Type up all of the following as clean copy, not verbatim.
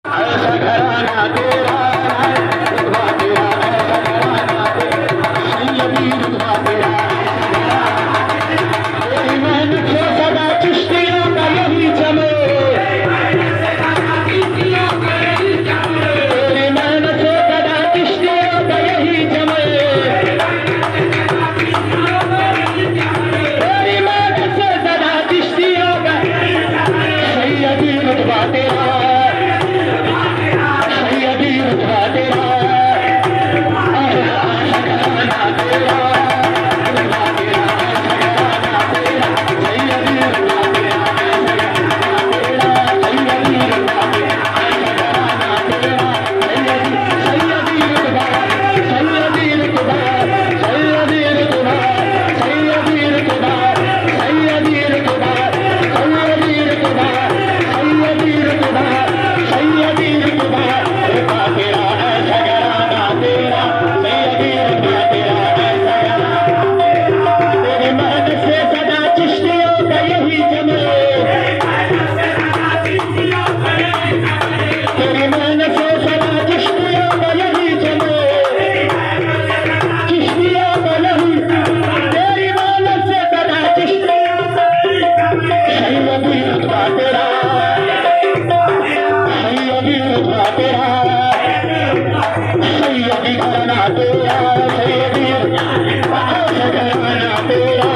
ऐसा घराना तेरा है, रुतबा तेरा ऐसा घराना तेरा, सैयदी रुतबा तेरा। तेरी मेहनत से सदा चिश्तियों का यही जमे, तेरी मेहनत से सदा चिश्तियों का यही जमे, तेरी मेहनत से सदा चिश्तियों का यही जमे, सैयदी रुतबा तेरा, सैयदी रुतबा तेरा, ऐसा घराना तेरा, रुतबा तेरा ऐसा घराना तेरा, सैयदी रुतबा तेरा ऐसा घराना तेरा, सैयदी रुतबा तेरा ऐसा घराना तेरा, सैयदी रुतबा, सैयदी रुतबा, सैयदी रुतबा, सैयदी रुतबा, सैयदी रुतबा, सैयदी रुतबा, सैयदी रुतबा, सैयदी रुतबा, रुतबा तेरा ऐसा घराना तेरा, सैयदी रुतबा तेरा ऐसा घराना तेरा। तेरी मेहनत से सदा चिश्तियों का यही जमे, तेरी मेहनत से सदा चिश्तियों का यही जमे, चिश्तियों का यही, तेरी मेहनत से सदा चिश्तियों का सैयदी रुतबा तेरा, सैयदी रुतबा तेरा, सैयदी घराना तेरा, सैयदी ऐसा घराना तेरा,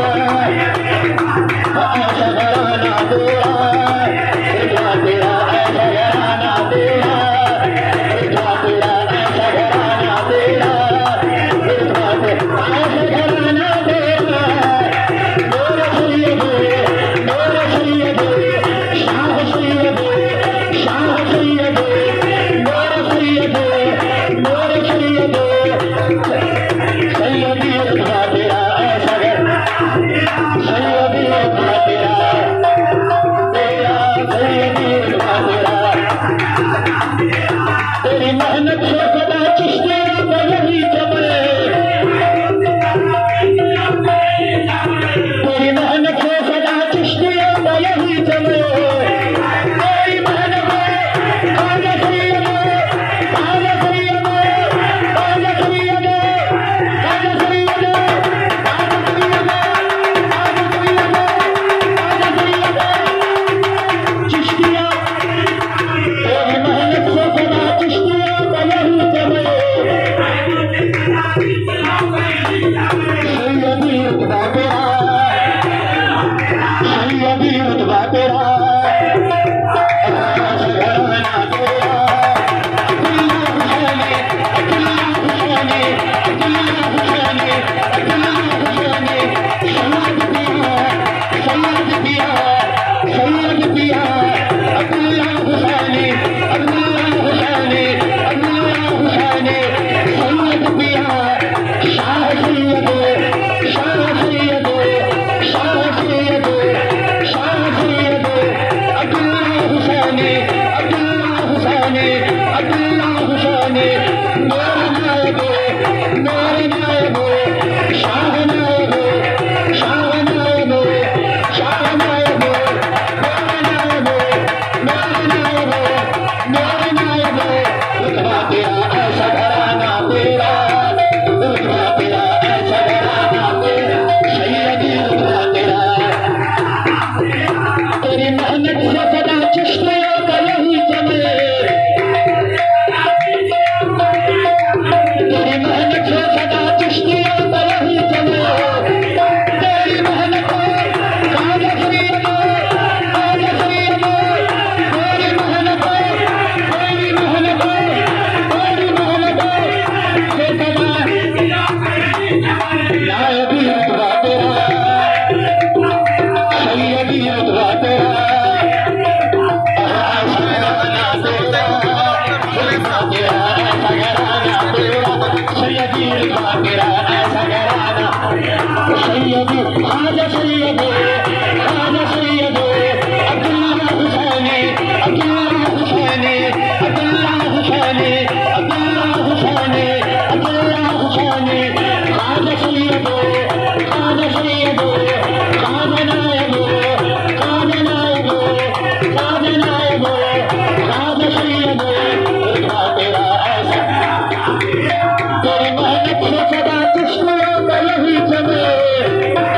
ऐसा घराना तेरा, रुतबा तेरा ऐसा घराना तेरा, रुतबा तेरा ऐसा घराना तेरा, रुतबा तेरा ऐसा घराना तेरा। मेरे सैयदे, मेरे सैयदे, शाह सैयदे, शाह सैयदे, मेरे सैयदे, मेरे सैयदे, सैयदी रुतबा तेरा ऐसा घराना, सैयदी रुतबा तेरा, तेरा सैयदी रुतबा तेरा। तेरी मेहनत से सदा चिश्तियों का यही जमे, तेरी मेहनत से सदा चिश्तियों का यही जमे, तेरी मेहनत से आजा सैयदे, आजा सैयदे, आजा सैयदे, आजा सैयदे, आजा सैयदे, आजा सैयदे, आजा सैयदे, चिश्तियाँ, तेरी मेहनत से सदा चिश्तियों का यही जमे, सैयदी रुतबा तेरा, सैयदी रुतबा तेरा, ऐसा घराना तेरा, अब्दुल्ला हुसैनी, अब्दुल्ला हुसैनी, अब्दुल्ला हुसैनी, अब्दुल्ला हुसैनी, सैयद पिया, सैयद पिया, सैयद पिया, अब्दुल्ला हुसैनी, अब्दुल्ला हुसैनी, अब्दुल्ला हुसैनी, सैयद पिया, शाह सैयदे, शाह सैयदे, शाह सैयदे, शाह सैयदे, अब्दुल्ला हुसैनी, अब्दुल्ला हुसैनी, अब्दुल्ला हुसैनी, मेरे नायबे, मेरे नायबे, शाह नायबे, शाह नायबे, शाह नायबे, मेरे नायबे, मेरे नायबे, मेरे नायबे, रुतबा तेरा ऐसा घराना तेरा, रुतबा तेरा ऐसा घराना तेरा, सैयदी रुतबा तेरा। तेरी मेहनत से सदा चिश्तियों का यही जमे, सदा कृष्ण यही जमे